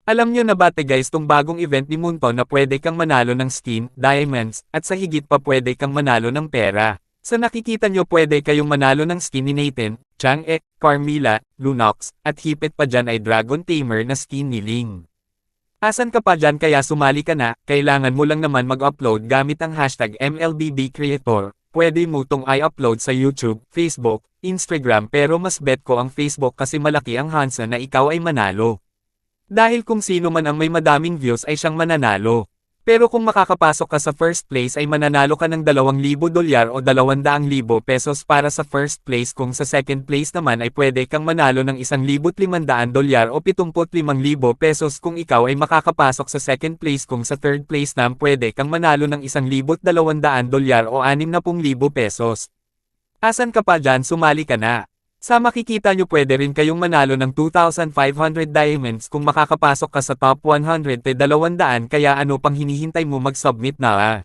Alam nyo na ba guys tong bagong event ni Munto na pwede kang manalo ng skin, diamonds, at sa higit pa pwede kang manalo ng pera. Sa nakikita nyo pwede kayong manalo ng skin ni Nathan, Chang'e, Carmilla, Lunox, at hipit pa dyan ay Dragon Tamer na skin ni Ling. Asan ka pa dyan kaya sumali ka na, kailangan mo lang naman mag-upload gamit ang hashtag MLBBCreator. Pwede mo tong i-upload sa YouTube, Facebook, Instagram pero mas bet ko ang Facebook kasi malaki ang hansa na ikaw ay manalo. Dahil kung sino man ang may madaming views ay siyang mananalo. Pero kung makakapasok ka sa first place ay mananalo ka ng $2,000 o 200,000 pesos para sa first place kung sa second place naman ay pwede kang manalo ng $1,500 o 75,000 pesos kung ikaw ay makakapasok sa second place kung sa third place naman pwede kang manalo ng $1,200 o 60,000 pesos. Asan ka pa dyan sumali ka na? Sa makikita nyo pwede rin kayong manalo ng 2,500 diamonds kung makakapasok ka sa top 100 te 200 kaya ano pang hinihintay mo mag-submit na